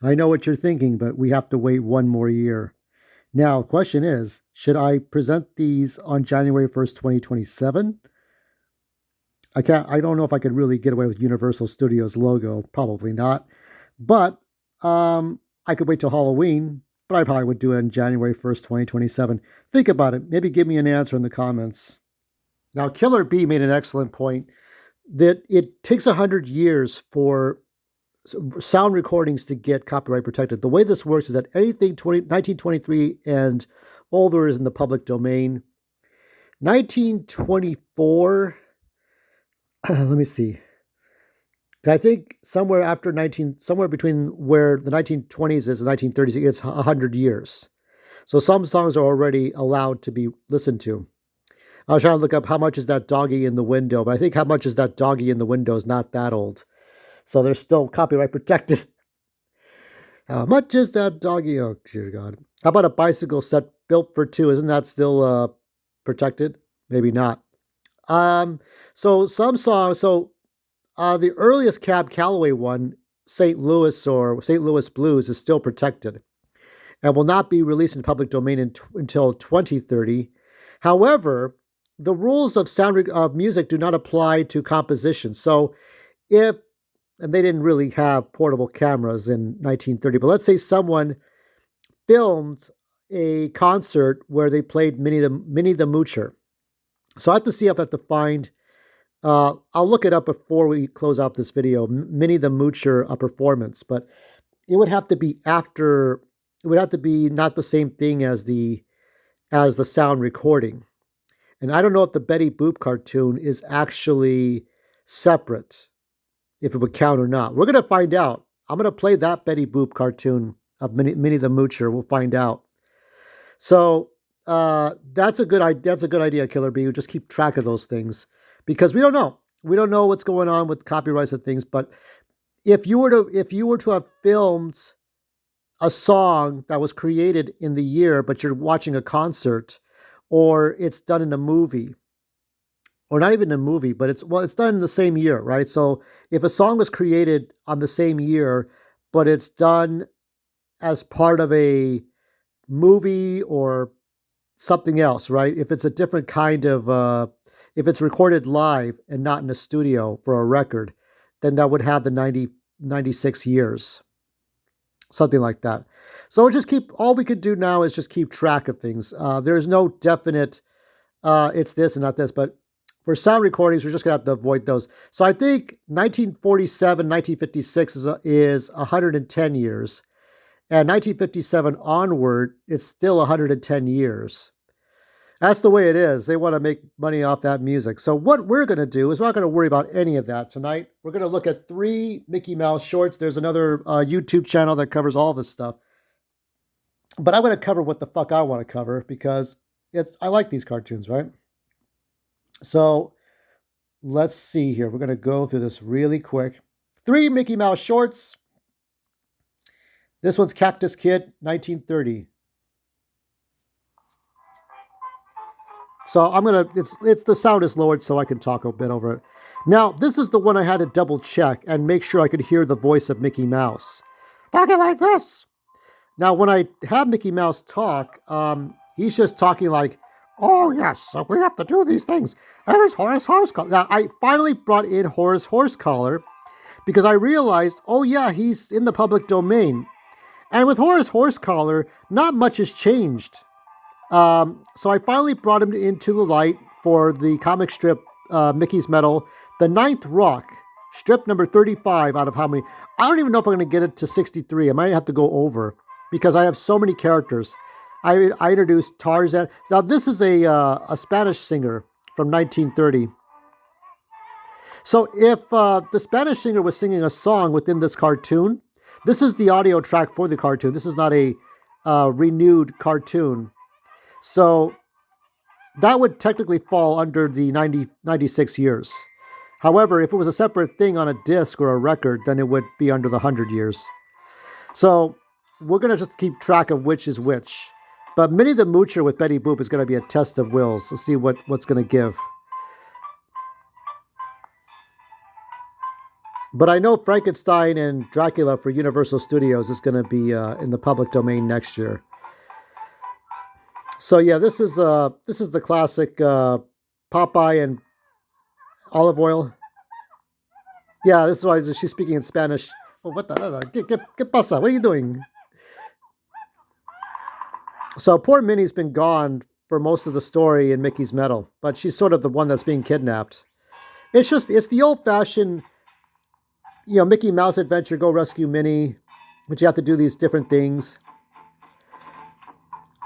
I know what you're thinking, but we have to wait one more year. Now, the question is, should I present these on January 1st, 2027? I don't know if I could really get away with Universal Studios logo. Probably not. But I could wait till Halloween, but I probably would do it on January 1st, 2027. Think about it. Maybe give me an answer in the comments. Now, Killer B made an excellent point that it takes 100 years for sound recordings to get copyright protected. The way this works is that anything 1923 and older is in the public domain. 1924, let me see. I think somewhere between where the 1920s is the 1930s, it's 100 years. So some songs are already allowed to be listened to. I was trying to look up how much is that doggy in the window, but I think how much is that doggy in the window is not that old. So they're still copyright protected. How much is that doggy? Oh, dear God. How about a bicycle set built for two? Isn't that still protected? Maybe not. So some songs, the earliest Cab Calloway one, St. Louis or St. Louis Blues, is still protected and will not be released in public domain until 2030. However, the rules of music do not apply to composition. So and they didn't really have portable cameras in 1930, but let's say someone filmed a concert where they played Minnie the Moocher. So I have to see if I have to find, I'll look it up before we close out this video, Minnie the Moocher performance, but it would have to be not the same thing as the sound recording. And I don't know if the Betty Boop cartoon is actually separate, if it would count or not. We're going to find out. I'm going to play that Betty Boop cartoon of Minnie the Moocher. We'll find out. So that's a good idea, Killer B. Just keep track of those things because we don't know. We don't know what's going on with copyrights and things. But if you were to have filmed a song that was created in the year, but you're watching a concert, or it's done in a movie, or not even a movie, but it's done in the same year, right? So if a song was created on the same year, but it's done as part of a movie or something else, right? If it's a different kind of, if it's recorded live and not in a studio for a record, then that would have the 96 years, something like that. So all we could do now is just keep track of things. There's no definite, it's this and not this, but for sound recordings, we're just going to have to avoid those. So I think 1947, 1956 is 110 years. And 1957 onward, it's still 110 years. That's the way it is. They want to make money off that music. So what we're going to do is we're not going to worry about any of that tonight. We're going to look at 3 Mickey Mouse shorts. There's another YouTube channel that covers all this stuff. But I'm going to cover what the fuck I want to cover because I like these cartoons, right? So let's see here. We're going to go through this really quick. 3 Mickey Mouse shorts. This one's Cactus Kid, 1930. So it's the sound is lowered so I can talk a bit over it. Now, this is the one I had to double check and make sure I could hear the voice of Mickey Mouse. Talking like this. Now, when I have Mickey Mouse talk, he's just talking like, oh, yes, so we have to do these things. There's Horace Horsecollar. Now, I finally brought in Horace Horsecollar because I realized, oh, yeah, he's in the public domain. And with Horace Horsecollar, not much has changed. So I finally brought him into the light for the comic strip Mickey's Metal, The Ninth Rock, strip number 35 out of how many? I don't even know if I'm going to get it to 63. I might have to go over because I have so many characters. I introduced Tarzan. Now, this is a Spanish singer from 1930. So if the Spanish singer was singing a song within this cartoon, this is the audio track for the cartoon. This is not a renewed cartoon. So that would technically fall under the 96 years. However, if it was a separate thing on a disc or a record, then it would be under the 100 years. So we're going to just keep track of which is which. But Minnie the Moocher with Betty Boop is going to be a test of wills to see what's going to give. But I know Frankenstein and Dracula for Universal Studios is going to be in the public domain next year. So yeah, this is the classic Popeye and olive oil. Yeah, this is why she's speaking in Spanish. Oh, what the? ¿Qué pasa? What are you doing? So poor Minnie's been gone for most of the story in Mickey's Metal, but she's sort of the one that's being kidnapped. It's the old-fashioned, Mickey Mouse adventure, go rescue Minnie, but you have to do these different things.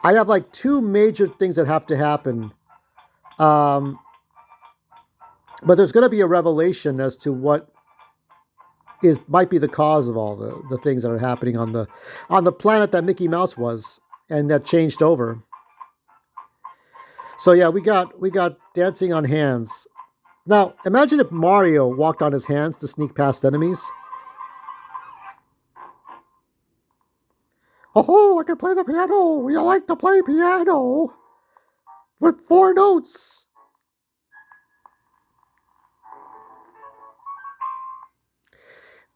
I have like two major things that have to happen. But there's going to be a revelation as to what might be the cause of all the things that are happening on the planet that Mickey Mouse was and that changed over. So yeah, we got dancing on hands. Now imagine if Mario walked on his hands to sneak past enemies. Oh, I can play the piano. You like to play piano with 4 notes.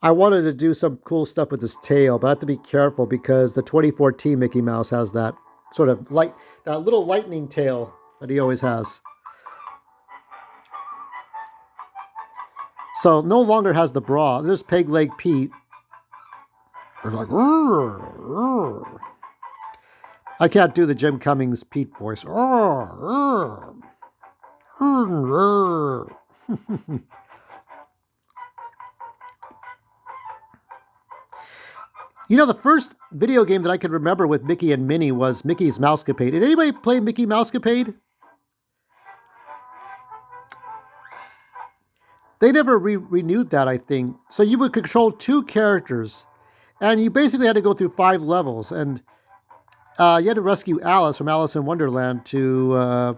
I wanted to do some cool stuff with his tail, but I have to be careful because the 2014 Mickey Mouse has that sort of that little lightning tail that he always has. So no longer has the bra. There's Peg Leg Pete. It's like, rrr, rrr. I can't do the Jim Cummings Pete voice. Rrr, rrr, rrr. The first video game that I can remember with Mickey and Minnie was Mickey's Mousecapade. Did anybody play Mickey Mousecapade? They never renewed that, I think. So you would control 2 characters, and you basically had to go through 5 levels, and you had to rescue Alice from Alice in Wonderland to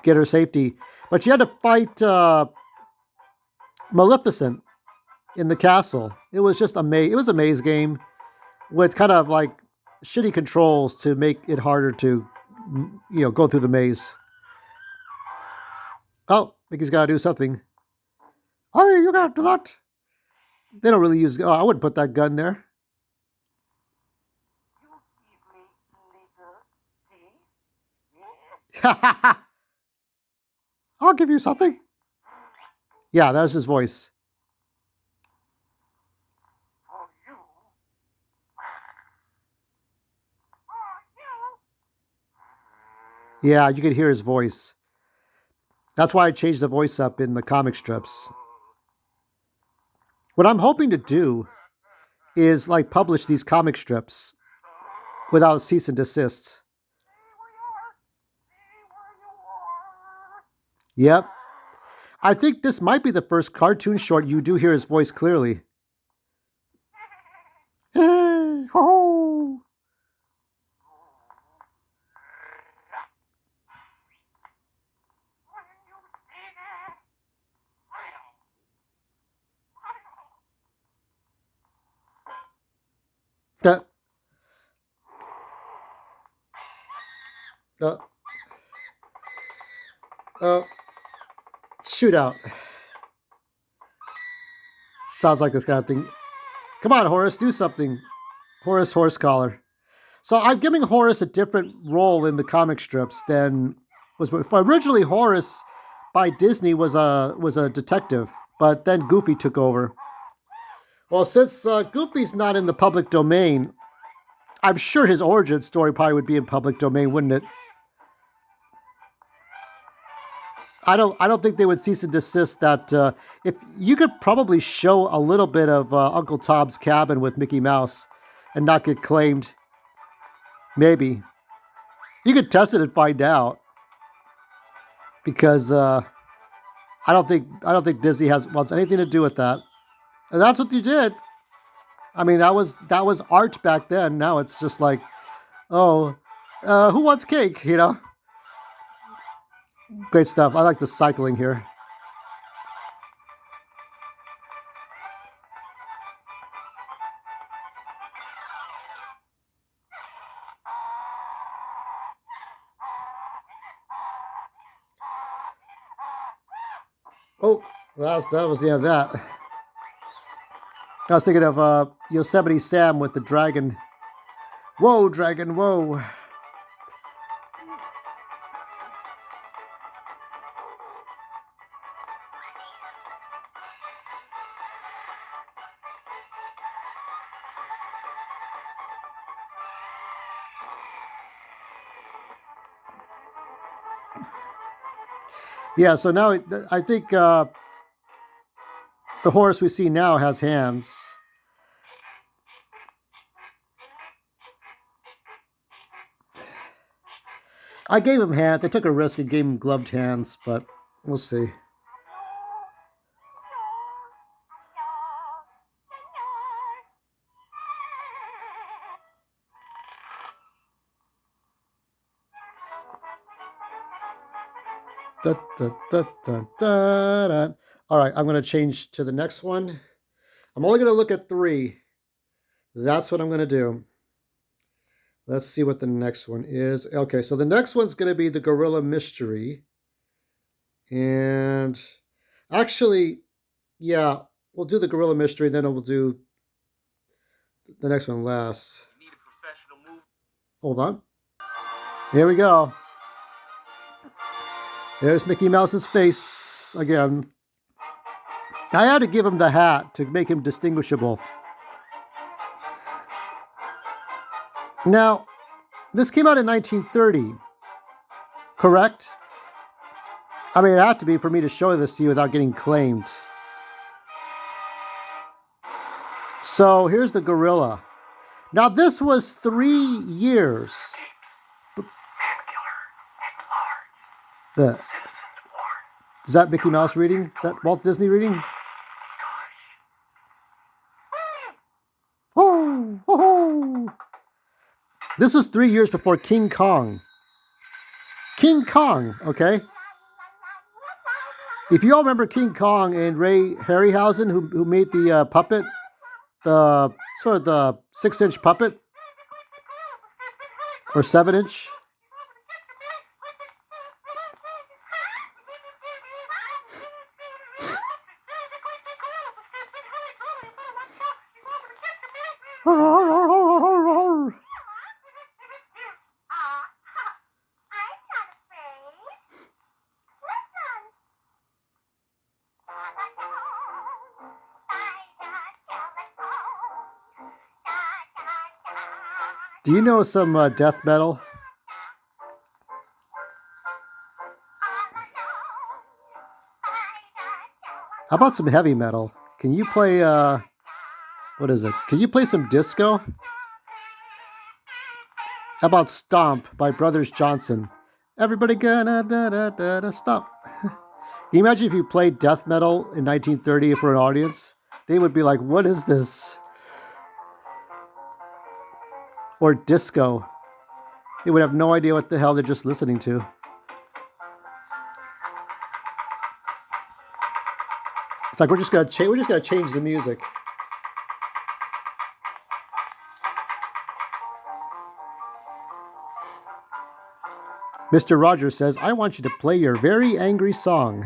get her safety. But you had to fight Maleficent in the castle. It was just it was a maze game with kind of like shitty controls to make it harder to, go through the maze. Oh, Mickey's got to do something. Hey, you got to do that. They don't really use. Oh, I wouldn't put that gun there. I'll give you something. Yeah, that was his voice. Yeah, you could hear his voice. That's why I changed the voice up in the comic strips. What I'm hoping to do is like publish these comic strips without cease and desist. Yep. I think this might be the first cartoon short you do hear his voice clearly. Hey, ho. Shootout. Sounds like this kind of thing. Come on, Horace, do something. Horace Horsecollar. So I'm giving Horace a different role in the comic strips than was originally. Horace by Disney was a detective, but then Goofy took over. Well, since Goofy's not in the public domain, I'm sure his origin story probably would be in public domain, wouldn't it? I don't think they would cease and desist that if you could probably show a little bit of Uncle Tom's Cabin with Mickey Mouse and not get claimed. Maybe you could test it and find out, because I don't think Disney wants anything to do with that, and that's what you did. I mean, that was art back then. Now it's just like, oh, who wants cake? Great stuff. I like the cycling here. Oh, that was the end of that. I was thinking of Yosemite Sam with the dragon. Whoa, dragon, whoa. Yeah, so now I think the horse we see now has hands. I gave him hands. I took a risk and gave him gloved hands, but we'll see. Da, da, da, da, da, da. All right, I'm going to change to the next one. I'm only going to look at 3. That's what I'm going to do. Let's see what the next one is. Okay, so the next one's going to be the Gorilla Mystery. And actually, yeah, we'll do the Gorilla Mystery, then we'll do the next one last. Hold on. Here we go. There's Mickey Mouse's face again. I had to give him the hat to make him distinguishable. Now, this came out in 1930, correct? I mean, it had to be for me to show this to you without getting claimed. So here's the gorilla. Now, this was 3 years. Is that Mickey Mouse reading? Is that Walt Disney reading? Oh, oh, oh. This was 3 years before King Kong. King Kong, okay? If you all remember King Kong and Ray Harryhausen, who made the puppet, the sort of the 6-inch puppet, or 7-inch. Do you know some death metal? How about some heavy metal? Can you play, what is it? Can you play some disco? How about Stomp by Brothers Johnson? Everybody gonna da stomp. Can you imagine if you played death metal in 1930 for an audience? They would be like, what is this? Or disco. They would have no idea what the hell they're just listening to. It's like we're just gonna change the music. Mr. Rogers says, I want you to play your very angry song.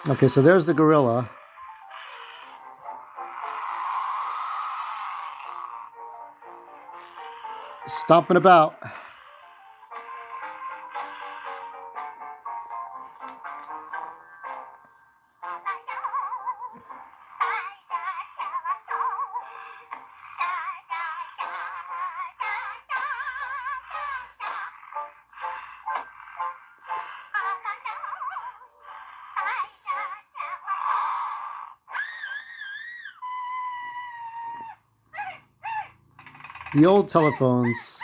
Okay, so there's the gorilla. Stomping about. The old telephones.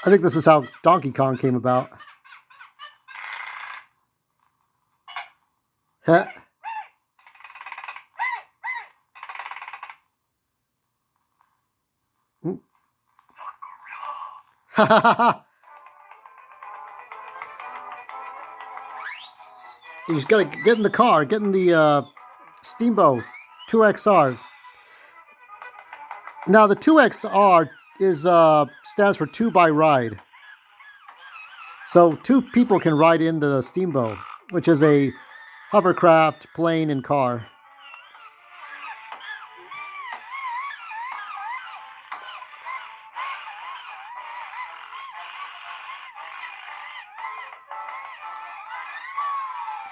I think this is how Donkey Kong came about. Huh. You just gotta get in the car, get in the Steamboat 2XR. Now the 2XR is stands for 2 by ride. So 2 people can ride in the Steamboat, which is a hovercraft, plane, and car.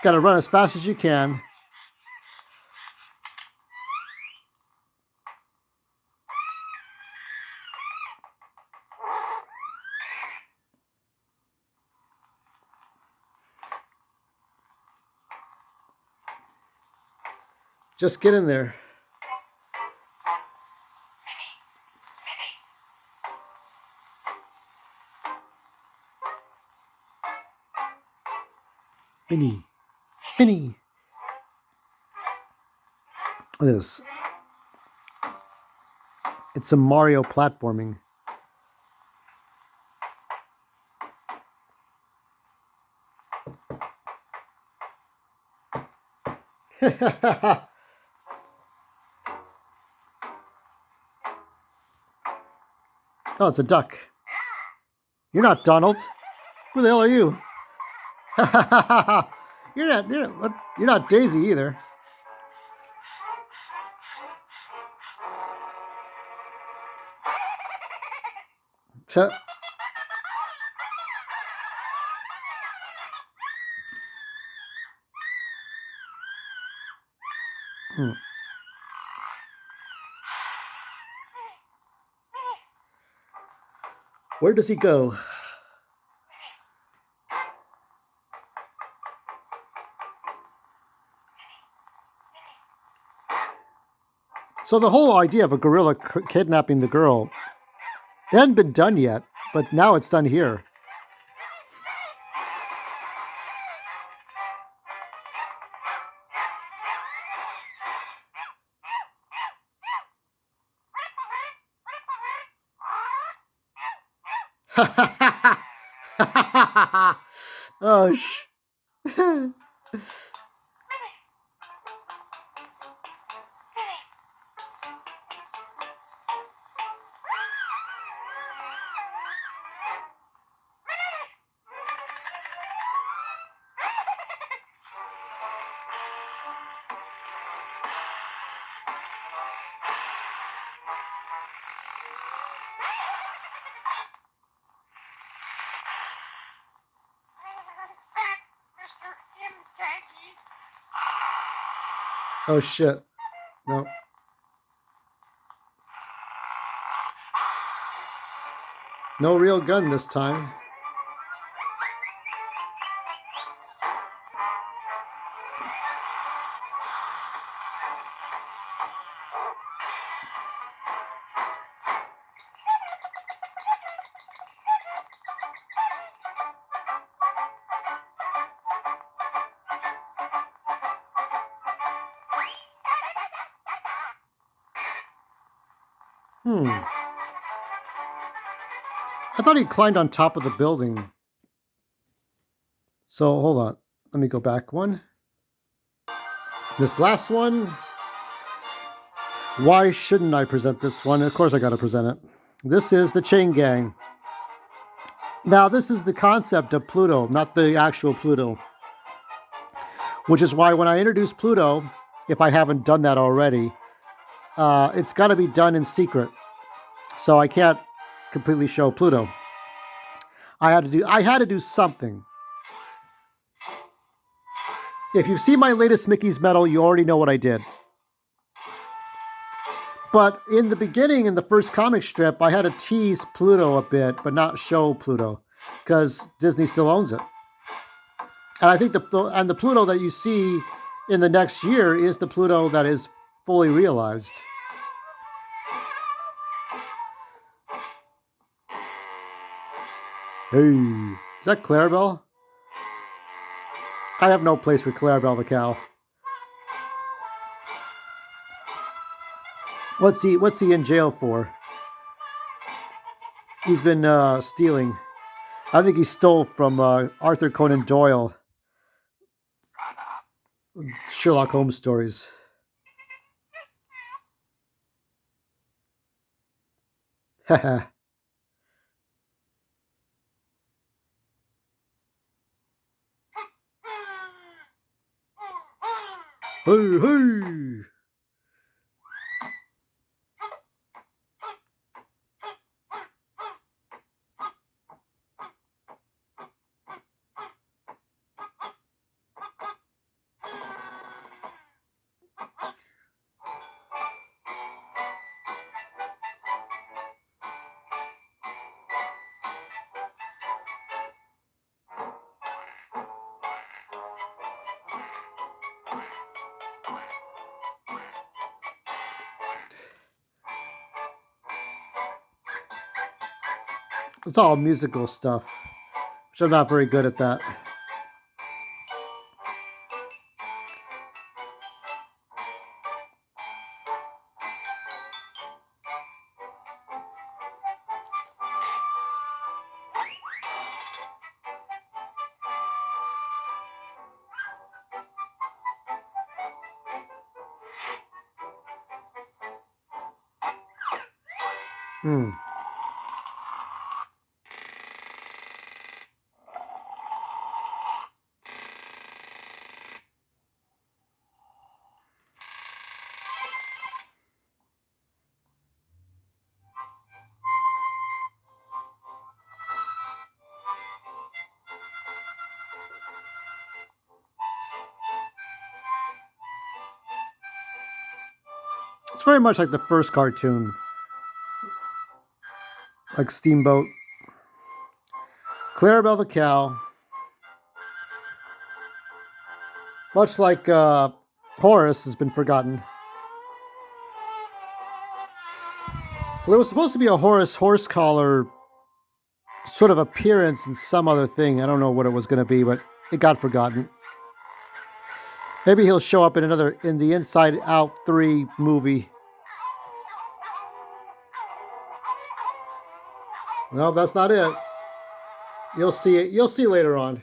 Got to run as fast as you can. Just get in there. Minnie. Minnie. Look at this. It's some Mario platforming. Oh, it's a duck. You're not Donald. Who the hell are you? You're not Daisy either. Where does he go? So the whole idea of a gorilla kidnapping the girl, it hadn't been done yet, but now it's done here. Oh, oh shit. No. No real gun this time. I thought he climbed on top of the building. So hold on. Let me go back one. This last one. Why shouldn't I present this one? Of course I got to present it. This is the Chain Gang. Now this is the concept of Pluto, not the actual Pluto. Which is why when I introduce Pluto, if I haven't done that already, it's got to be done in secret. So I can't completely show Pluto. I had to do something. If you've seen my latest Mickey's Metal, you already know what I did. But in the beginning, in the first comic strip, I had to tease Pluto a bit, but not show Pluto, because Disney still owns it. And I think the Pluto that you see in the next year is the Pluto that is fully realized. Hey, is that Clarabelle? I have no place for Clarabelle the cow. What's he in jail for? He's been stealing. I think he stole from Arthur Conan Doyle, Sherlock Holmes stories. Haha. Hey, hey. It's all musical stuff, which I'm not very good at that. Hmm. It's very much like the first cartoon, like Steamboat. Clarabelle the cow. Much like Horace has been forgotten. Well, there was supposed to be a Horace horse collar sort of appearance in some other thing. I don't know what it was going to be, but it got forgotten. Maybe he'll show up in the Inside Out 3 movie. No, that's not it. You'll see it. You'll see later on.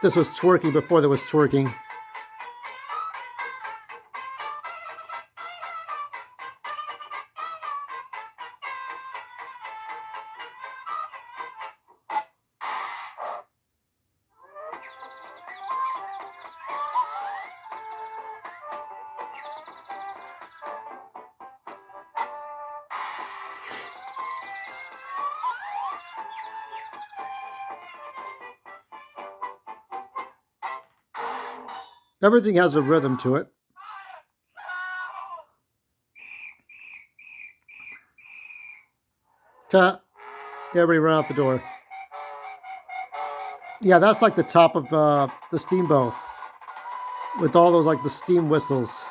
This was twerking before there was twerking. Everything has a rhythm to it. Cut. Everybody run out the door. Yeah, that's like the top of the steamboat with all those like the steam whistles.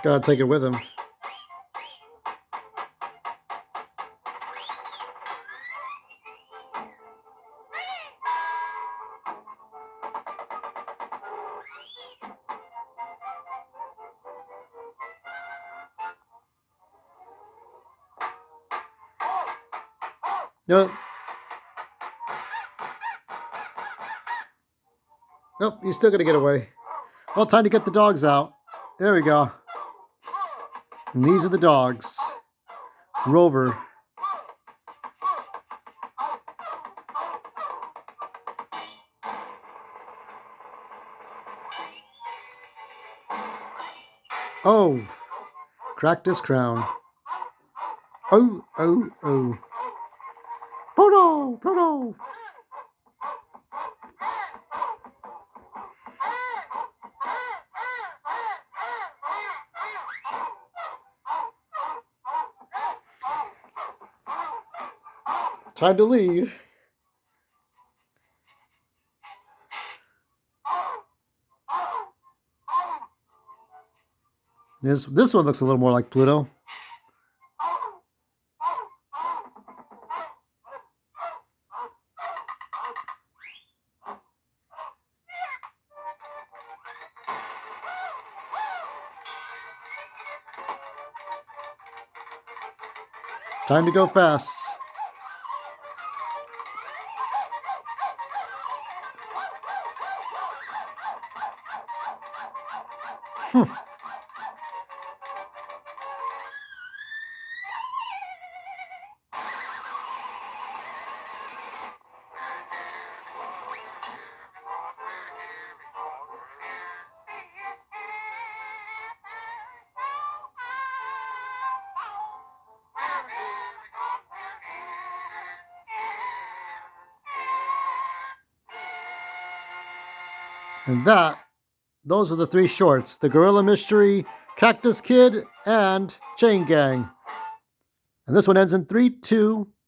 Gotta take it with him. Nope. Nope, he's still gonna get away. Well, time to get the dogs out. There we go. And these are the dogs. Rover. Oh, cracked his crown. Oh, oh, oh. Proto, Proto. Time to leave. This one looks a little more like Pluto. Time to go fast. And those are the 3 shorts: The Gorilla Mystery, Cactus Kid, and Chain Gang. And this one ends in 3, 2,